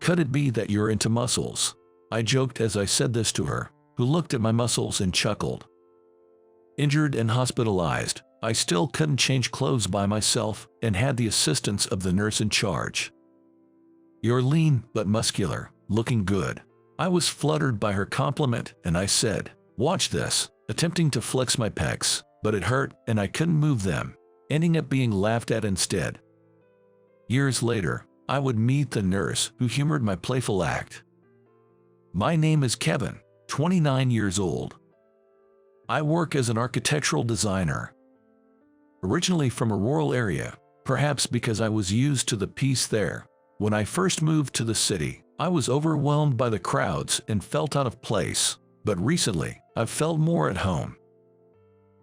Could it be that you're into muscles? I joked as I said this to her, who looked at my muscles and chuckled. Injured and hospitalized, I still couldn't change clothes by myself and had the assistance of the nurse in charge. You're lean but muscular, looking good. I was fluttered by her compliment and I said, watch this, attempting to flex my pecs, but it hurt and I couldn't move them, ending up being laughed at instead. Years later, I would meet the nurse who humored my playful act. My name is Kevin, 29 years old. I work as an architectural designer. Originally from a rural area, perhaps because I was used to the peace there, when I first moved to the city, I was overwhelmed by the crowds and felt out of place, but recently, I've felt more at home.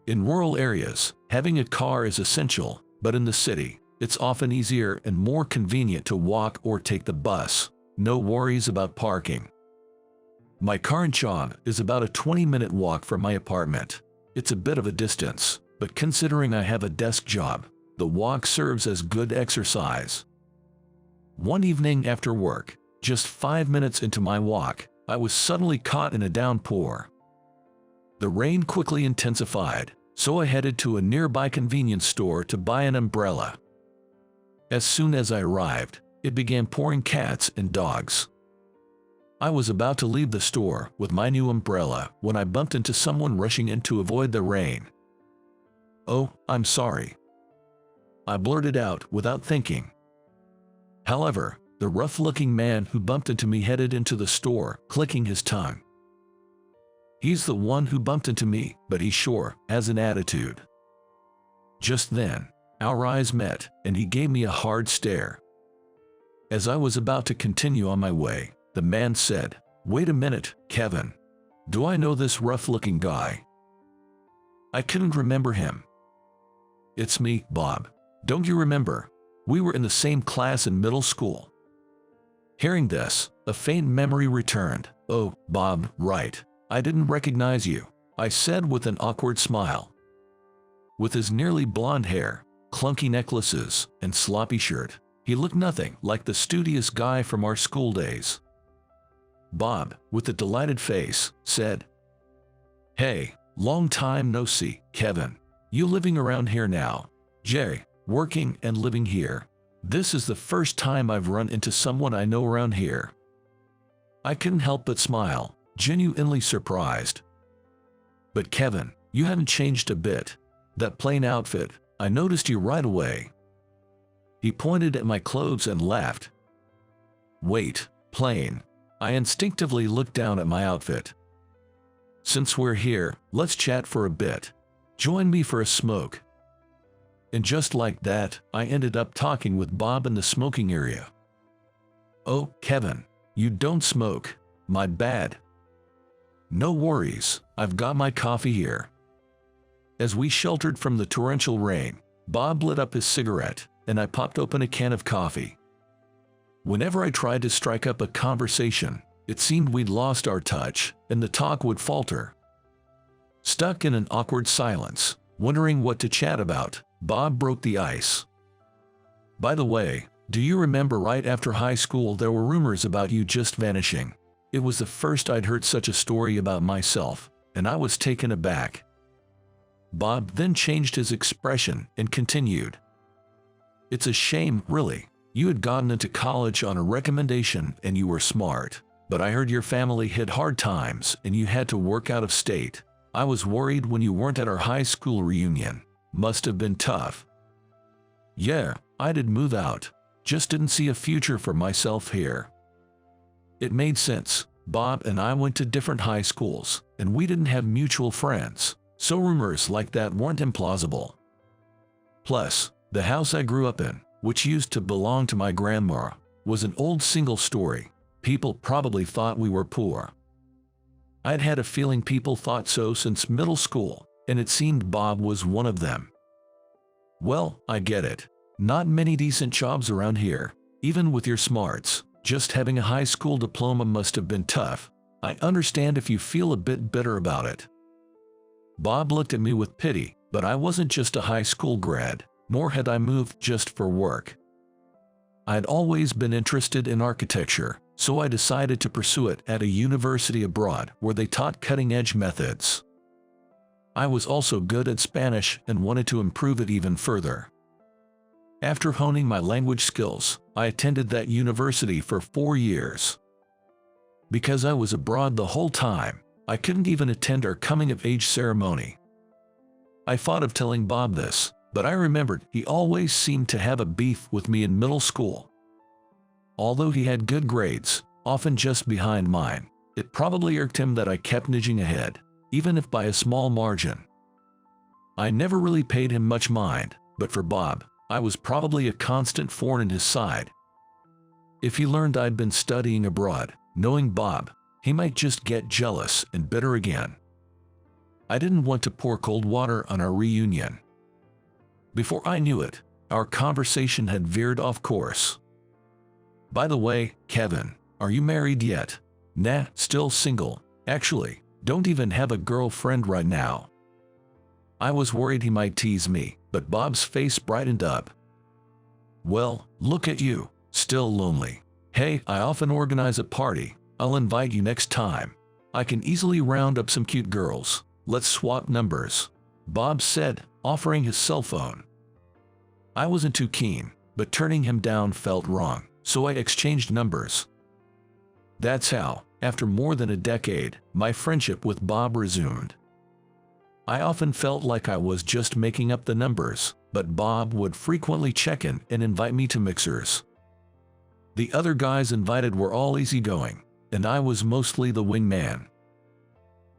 In rural areas, having a car is essential, but in the city, it's often easier and more convenient to walk or take the bus. No worries about parking. My current job is about a 20-minute walk from my apartment. It's a bit of a distance, but considering I have a desk job, the walk serves as good exercise. One evening after work, just 5 minutes into my walk, I was suddenly caught in a downpour. The rain quickly intensified, so I headed to a nearby convenience store to buy an umbrella. As soon as I arrived, it began pouring cats and dogs. I was about to leave the store with my new umbrella when I bumped into someone rushing in to avoid the rain. "Oh, I'm sorry," I blurted out without thinking. However, the rough-looking man who bumped into me headed into the store, clicking his tongue. He's the one who bumped into me, but he sure has an attitude. Just then, our eyes met, and he gave me a hard stare. As I was about to continue on my way, the man said, "Wait a minute, Kevin. Do I know this rough-looking guy?" I couldn't remember him. "It's me, Bob. Don't you remember? We were in the same class in middle school." Hearing this, a faint memory returned. "Oh, Bob, right. I didn't recognize you," I said with an awkward smile. With his nearly blonde hair, clunky necklaces, and sloppy shirt, he looked nothing like the studious guy from our school days. Bob, with a delighted face, said, "Hey, long time no see, Kevin. You living around here now?" "Jerry, working and living here. This is the first time I've run into someone I know around here." I couldn't help but smile, genuinely surprised. "But Kevin, you haven't changed a bit. That plain outfit, I noticed you right away." He pointed at my clothes and laughed. "Wait, plain?" I instinctively looked down at my outfit. "Since we're here, let's chat for a bit. Join me for a smoke." And just like that, I ended up talking with Bob in the smoking area. "Oh, Kevin, you don't smoke. My bad." "No worries, I've got my coffee here." As we sheltered from the torrential rain, Bob lit up his cigarette, and I popped open a can of coffee. Whenever I tried to strike up a conversation, it seemed we'd lost our touch, and the talk would falter. Stuck in an awkward silence, wondering what to chat about, Bob broke the ice. "By the way, do you remember right after high school there were rumors about you just vanishing?" It was the first I'd heard such a story about myself, and I was taken aback. Bob then changed his expression and continued, "It's a shame, really. You had gotten into college on a recommendation and you were smart, but I heard your family hit hard times and you had to work out of state. I was worried when you weren't at our high school reunion. Must have been tough." "Yeah, I did move out. Just didn't see a future for myself here." It made sense. Bob and I went to different high schools, and we didn't have mutual friends, so rumors like that weren't implausible. Plus, the house I grew up in, which used to belong to my grandma, was an old single-story. People probably thought we were poor. I'd had a feeling people thought so since middle school, and it seemed Bob was one of them. "Well, I get it. Not many decent jobs around here, even with your smarts. Just having a high school diploma must have been tough. I understand if you feel a bit bitter about it." Bob looked at me with pity, but I wasn't just a high school grad, nor had I moved just for work. I'd always been interested in architecture, so I decided to pursue it at a university abroad where they taught cutting-edge methods. I was also good at Spanish and wanted to improve it even further. After honing my language skills, I attended that university for 4 years. Because I was abroad the whole time, I couldn't even attend our coming-of-age ceremony. I thought of telling Bob this, but I remembered he always seemed to have a beef with me in middle school. Although he had good grades, often just behind mine, it probably irked him that I kept nudging ahead, even if by a small margin. I never really paid him much mind, but for Bob, I was probably a constant thorn in his side. If he learned I'd been studying abroad, knowing Bob, he might just get jealous and bitter again. I didn't want to pour cold water on our reunion. Before I knew it, our conversation had veered off course. "By the way, Kevin, are you married yet?" "Nah, still single. Actually, don't even have a girlfriend right now." I was worried he might tease me, but Bob's face brightened up. "Well, look at you, still lonely. Hey, I often organize a party. I'll invite you next time. I can easily round up some cute girls. Let's swap numbers," Bob said, offering his cell phone. I wasn't too keen, but turning him down felt wrong, so I exchanged numbers. That's how, after more than a decade, my friendship with Bob resumed. I often felt like I was just making up the numbers, but Bob would frequently check in and invite me to mixers. The other guys invited were all easygoing, and I was mostly the wingman.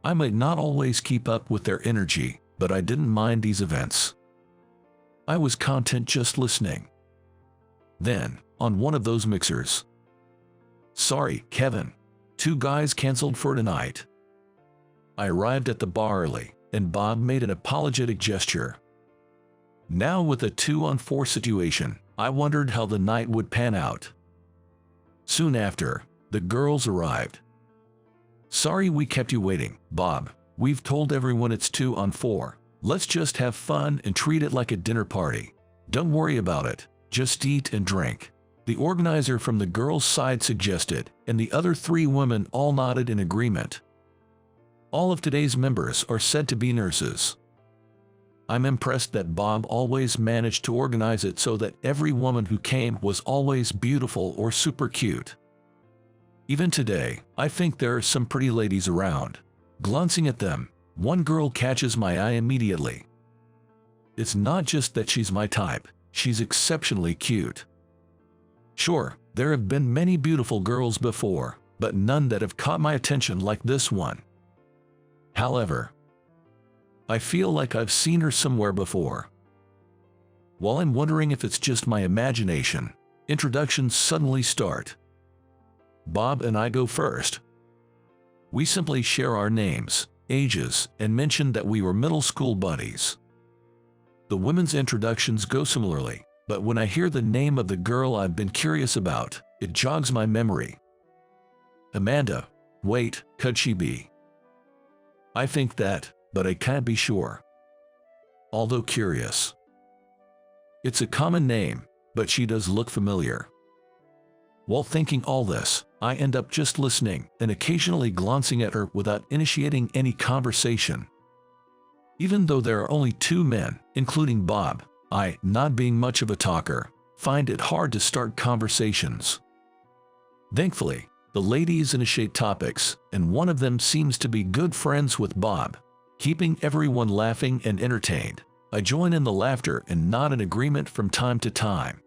I might not always keep up with their energy, but I didn't mind these events. I was content just listening. Then, on one of those mixers, "Sorry, Kevin. 2 guys canceled for tonight." I arrived at the bar early, and Bob made an apologetic gesture. Now with a 2-on-4 situation, I wondered how the night would pan out. Soon after, the girls arrived. "Sorry we kept you waiting, Bob. We've told everyone it's 2-on-4. Let's just have fun and treat it like a dinner party. Don't worry about it, just eat and drink," the organizer from the girls' side suggested, and the other 3 women all nodded in agreement. All of today's members are said to be nurses. I'm impressed that Bob always managed to organize it so that every woman who came was always beautiful or super cute. Even today, I think there are some pretty ladies around. Glancing at them, one girl catches my eye immediately. It's not just that she's my type, she's exceptionally cute. Sure, there have been many beautiful girls before, but none that have caught my attention like this one. However, I feel like I've seen her somewhere before. While I'm wondering if it's just my imagination, introductions suddenly start. Bob and I go first. We simply share our names, ages, and mention that we were middle school buddies. The women's introductions go similarly, but when I hear the name of the girl I've been curious about, it jogs my memory. Amanda. Wait, could she be? I think that, but I can't be sure. Although curious. It's a common name, but she does look familiar. While thinking all this, I end up just listening and occasionally glancing at her without initiating any conversation. Even though there are only 2 men, including Bob, I, not being much of a talker, find it hard to start conversations. Thankfully, the ladies initiate topics, and one of them seems to be good friends with Bob, keeping everyone laughing and entertained. I join in the laughter and nod in agreement from time to time.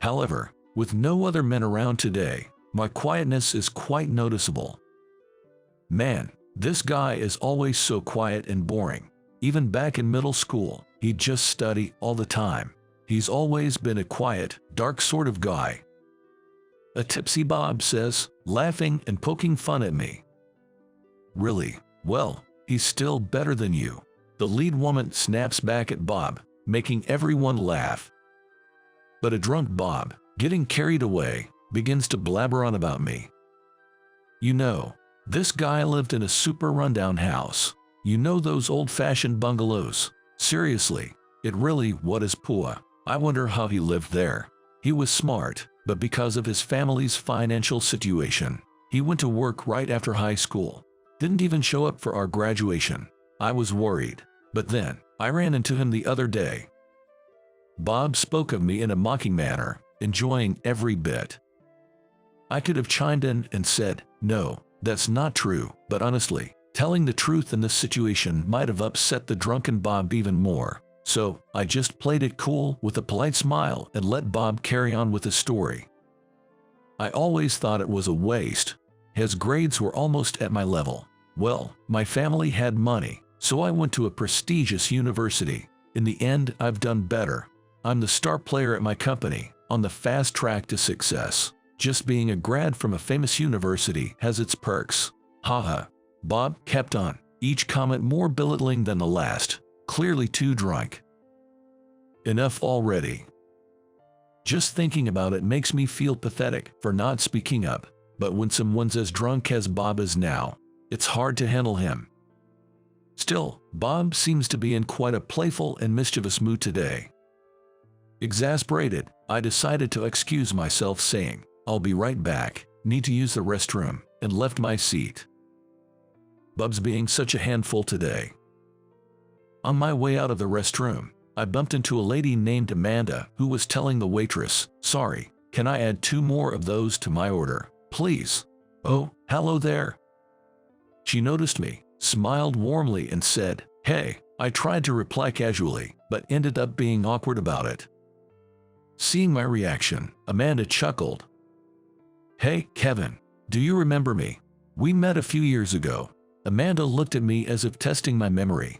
However, with no other men around today, my quietness is quite noticeable. Man, this guy is always so quiet and boring. Even back in middle school, he'd just study all the time. He's always been a quiet, dark sort of guy. A tipsy Bob says, laughing and poking fun at me. Really? Well, he's still better than you. The lead woman snaps back at Bob, making everyone laugh. But a drunk Bob, getting carried away, begins to blabber on about me. "You know, this guy lived in a super rundown house. You know those old-fashioned bungalows? Seriously, it really was poor. I wonder how he lived there. He was smart, but because of his family's financial situation, he went to work right after high school. Didn't even show up for our graduation. I was worried. But then, I ran into him the other day. Bob spoke of me in a mocking manner, enjoying every bit. I could have chimed in and said, "No, that's not true," but honestly, telling the truth in this situation might have upset the drunken Bob even more. So, I just played it cool with a polite smile and let Bob carry on with his story. I always thought it was a waste. His grades were almost at my level. Well, my family had money, so I went to a prestigious university. In the end, I've done better. I'm the star player at my company, on the fast track to success. Just being a grad from a famous university has its perks. Haha. Bob kept on, each comment more belittling than the last, clearly too drunk. Enough already. Just thinking about it makes me feel pathetic for not speaking up, but when someone's as drunk as Bob is now, it's hard to handle him. Still, Bob seems to be in quite a playful and mischievous mood today. Exasperated, I decided to excuse myself saying, "I'll be right back, need to use the restroom," and left my seat. Bob's being such a handful today. On my way out of the restroom, I bumped into a lady named Amanda who was telling the waitress, "Sorry, can I add 2 more of those to my order, please?" "Oh, hello there." She noticed me, smiled warmly and said, "Hey." I tried to reply casually, but ended up being awkward about it. Seeing my reaction, Amanda chuckled. "Hey, Kevin, do you remember me? We met a few years ago." Amanda looked at me as if testing my memory.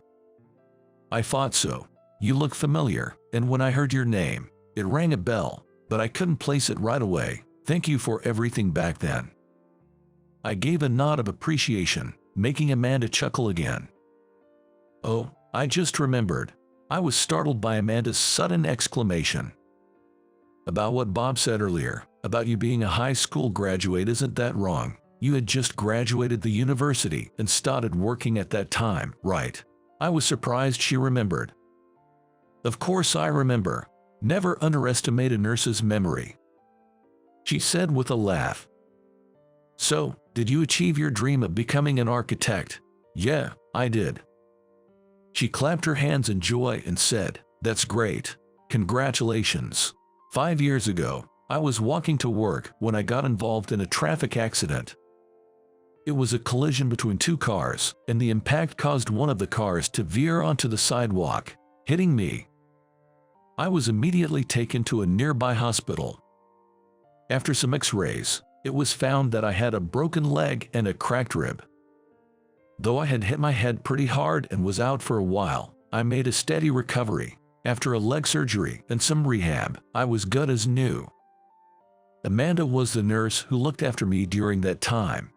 "I thought so. You look familiar, and when I heard your name, it rang a bell, but I couldn't place it right away. Thank you for everything back then." I gave a nod of appreciation, making Amanda chuckle again. "Oh, I just remembered." I was startled by Amanda's sudden exclamation. "About what Bob said earlier, about you being a high school graduate, isn't that wrong? You had just graduated the university and started working at that time, right?" I was surprised she remembered. "Of course I remember. Never underestimate a nurse's memory," she said with a laugh. "So, did you achieve your dream of becoming an architect?" "Yeah, I did." She clapped her hands in joy and said, "That's great. Congratulations." 5 years ago, I was walking to work when I got involved in a traffic accident. It was a collision between 2 cars, and the impact caused one of the cars to veer onto the sidewalk, hitting me. I was immediately taken to a nearby hospital. After some x-rays, it was found that I had a broken leg and a cracked rib. Though I had hit my head pretty hard and was out for a while, I made a steady recovery. After a leg surgery and some rehab, I was good as new. Amanda was the nurse who looked after me during that time.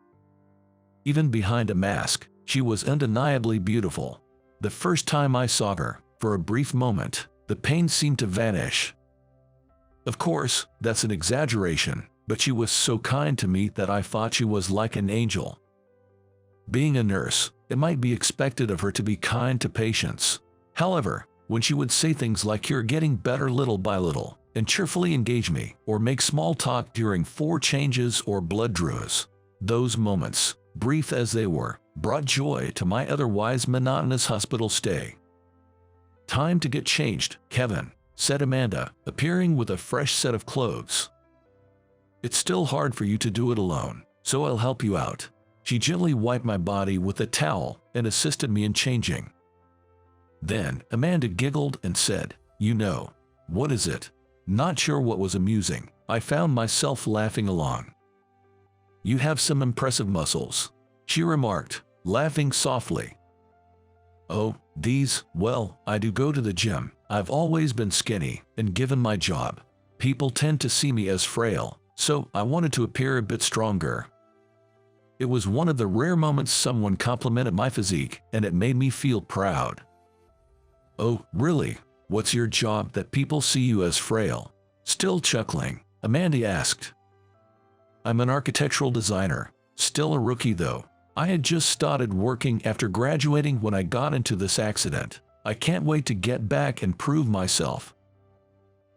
Even behind a mask, she was undeniably beautiful. The first time I saw her, for a brief moment, the pain seemed to vanish. Of course, that's an exaggeration, but she was so kind to me that I thought she was like an angel. Being a nurse, it might be expected of her to be kind to patients. However, when she would say things like "You're getting better little by little," and cheerfully engage me, or make small talk during 4 changes or blood draws, those moments, brief as they were, brought joy to my otherwise monotonous hospital stay. "Time to get changed, Kevin," said Amanda, appearing with a fresh set of clothes. "It's still hard for you to do it alone, so I'll help you out." She gently wiped my body with a towel and assisted me in changing. Then Amanda giggled and said, "You know, what is it?" Not sure what was amusing, I found myself laughing along. "You have some impressive muscles," she remarked, laughing softly. "Oh, these, well, I do go to the gym. I've always been skinny, and given my job, people tend to see me as frail, so I wanted to appear a bit stronger." It was one of the rare moments someone complimented my physique, and it made me feel proud. "Oh, really? What's your job that people see you as frail?" Still chuckling, Amanda asked. "I'm an architectural designer, still a rookie though. I had just started working after graduating when I got into this accident. I can't wait to get back and prove myself."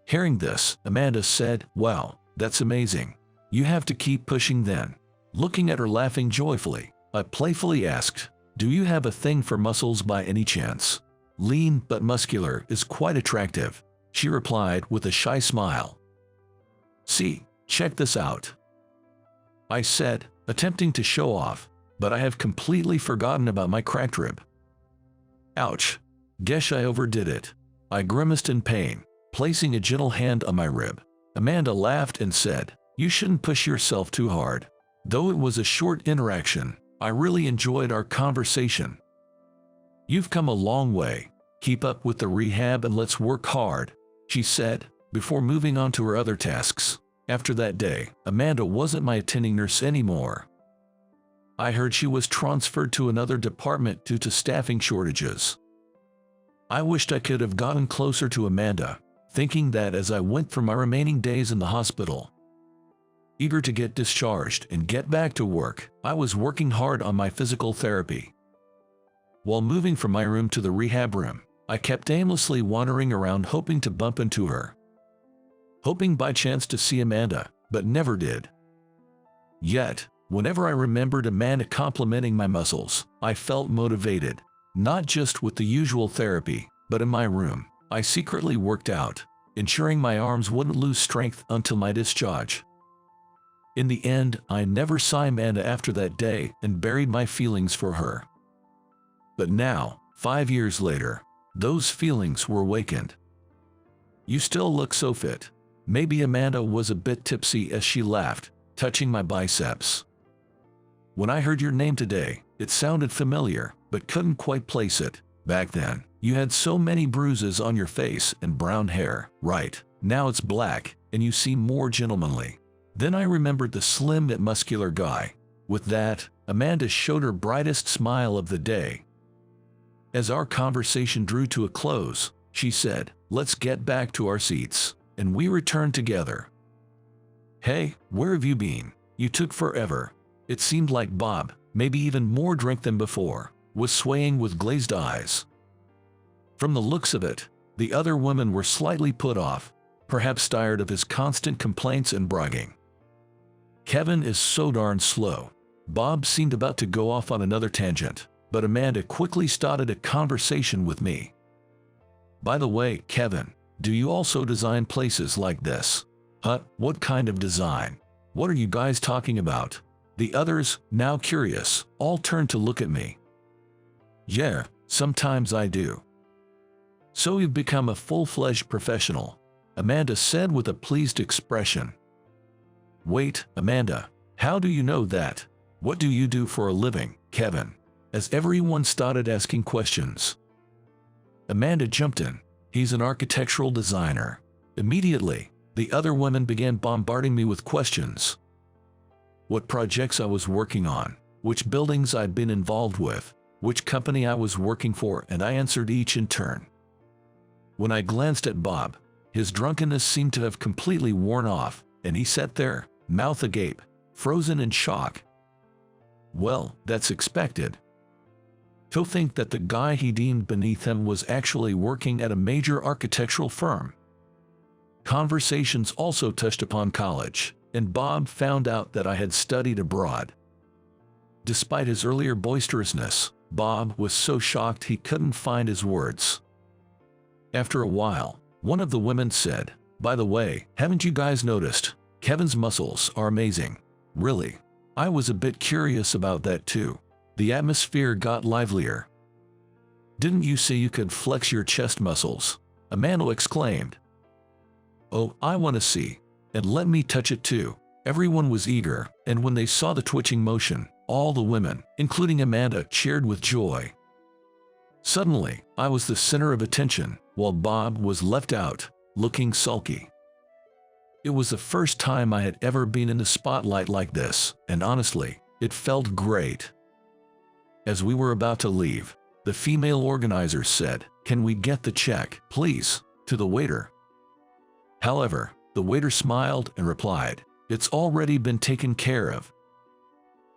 Hearing this, Amanda said, "Wow, That's amazing. You have to keep pushing then. Looking at her laughing joyfully, I playfully asked, do you have a thing for muscles by any chance? Lean but muscular is quite attractive, she replied with a shy smile. See, check this out, I said, attempting to show off, but I have completely forgotten about my cracked rib. Ouch. Guess I overdid it. I grimaced in pain, placing a gentle hand on my rib. Amanda laughed and said, you shouldn't push yourself too hard. Though it was a short interaction, I really enjoyed our conversation. You've come a long way. Keep up with the rehab and let's work hard, she said, before moving on to her other tasks. After that day, Amanda wasn't my attending nurse anymore. I heard she was transferred to another department due to staffing shortages. I wished I could have gotten closer to Amanda, thinking that as I went through my remaining days in the hospital. Eager to get discharged and get back to work, I was working hard on my physical therapy. While moving from my room to the rehab room, I kept aimlessly wandering around hoping to bump into her. Hoping by chance to see Amanda, but never did. Yet, whenever I remembered Amanda complimenting my muscles, I felt motivated, not just with the usual therapy, but in my room. I secretly worked out, ensuring my arms wouldn't lose strength until my discharge. In the end, I never saw Amanda after that day and buried my feelings for her. But now, 5 years later, those feelings were awakened. You still look so fit. Maybe Amanda was a bit tipsy as she laughed, touching my biceps. When I heard your name today, it sounded familiar, but couldn't quite place it. Back then, you had so many bruises on your face and brown hair, right? Now it's black, and you seem more gentlemanly. Then I remembered the slim yet muscular guy. With that, Amanda showed her brightest smile of the day. As our conversation drew to a close, she said, let's get back to our seats. And we returned together. Hey, where have you been? You took forever. It seemed like Bob, maybe even more drunk than before, was swaying with glazed eyes. From the looks of it, the other women were slightly put off, perhaps tired of his constant complaints and bragging. Kevin is so darn slow. Bob seemed about to go off on another tangent, but Amanda quickly started a conversation with me. By the way, Kevin, do you also design places like this? Huh? What kind of design? What are you guys talking about? The others, now curious, all turned to look at me. Yeah, sometimes I do. So you've become a full-fledged professional, Amanda said with a pleased expression. Wait, Amanda, how do you know that? What do you do for a living, Kevin? As everyone started asking questions. Amanda jumped in. He's an architectural designer. Immediately, the other women began bombarding me with questions. What projects I was working on, which buildings I'd been involved with, which company I was working for, and I answered each in turn. When I glanced at Bob, his drunkenness seemed to have completely worn off, and he sat there, mouth agape, frozen in shock. Well, that's expected. To think that the guy he deemed beneath him was actually working at a major architectural firm. Conversations also touched upon college, and Bob found out that I had studied abroad. Despite his earlier boisterousness, Bob was so shocked he couldn't find his words. After a while, one of the women said, by the way, haven't you guys noticed? Kevin's muscles are amazing. Really? I was a bit curious about that too. The atmosphere got livelier. Didn't you say you could flex your chest muscles? Amanda exclaimed. Oh, I want to see. And let me touch it too. Everyone was eager, and when they saw the twitching motion, all the women, including Amanda, cheered with joy. Suddenly, I was the center of attention, while Bob was left out, looking sulky. It was the first time I had ever been in the spotlight like this, and honestly, it felt great. As we were about to leave, the female organizer said, "Can we get the check, please?" to the waiter. However, the waiter smiled and replied, "It's already been taken care of."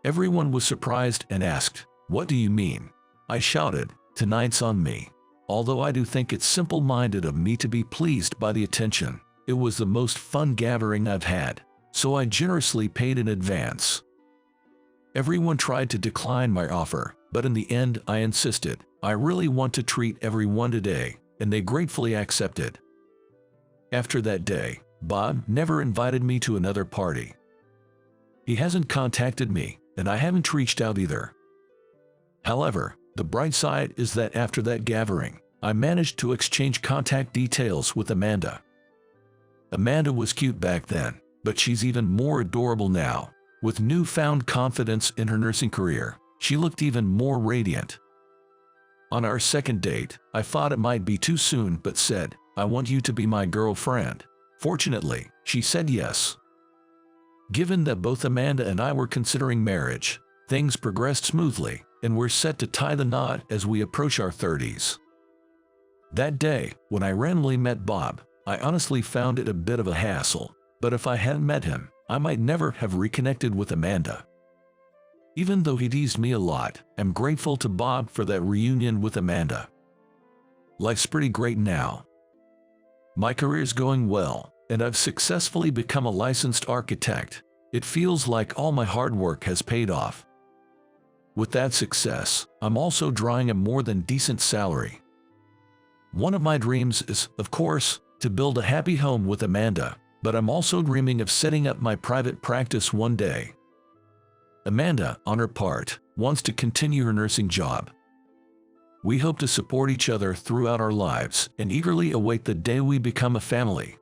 Everyone was surprised and asked, "What do you mean?" I shouted, "Tonight's on me." Although I do think it's simple-minded of me to be pleased by the attention, it was the most fun gathering I've had. so I generously paid in advance. Everyone tried to decline my offer, but in the end I insisted. I really want to treat everyone today, and they gratefully accepted. After that day, Bob never invited me to another party. He hasn't contacted me, and I haven't reached out either. However, the bright side is that after that gathering, I managed to exchange contact details with Amanda. Amanda was cute back then, but she's even more adorable now. With newfound confidence in her nursing career, she looked even more radiant. On our second date, I thought it might be too soon but said, "I want you to be my girlfriend." Fortunately, she said yes. Given that both Amanda and I were considering marriage, things progressed smoothly, and we're set to tie the knot as we approach our 30s. That day, when I randomly met Bob, I honestly found it a bit of a hassle, but if I hadn't met him, I might never have reconnected with Amanda. Even though he teased me a lot, I'm grateful to Bob for that reunion with Amanda. Life's pretty great now. My career's going well, and I've successfully become a licensed architect. It feels like all my hard work has paid off. With that success, I'm also drawing a more than decent salary. One of my dreams is, of course, to build a happy home with Amanda, but I'm also dreaming of setting up my private practice one day. Amanda, on her part, wants to continue her nursing job. We hope to support each other throughout our lives and eagerly await the day we become a family.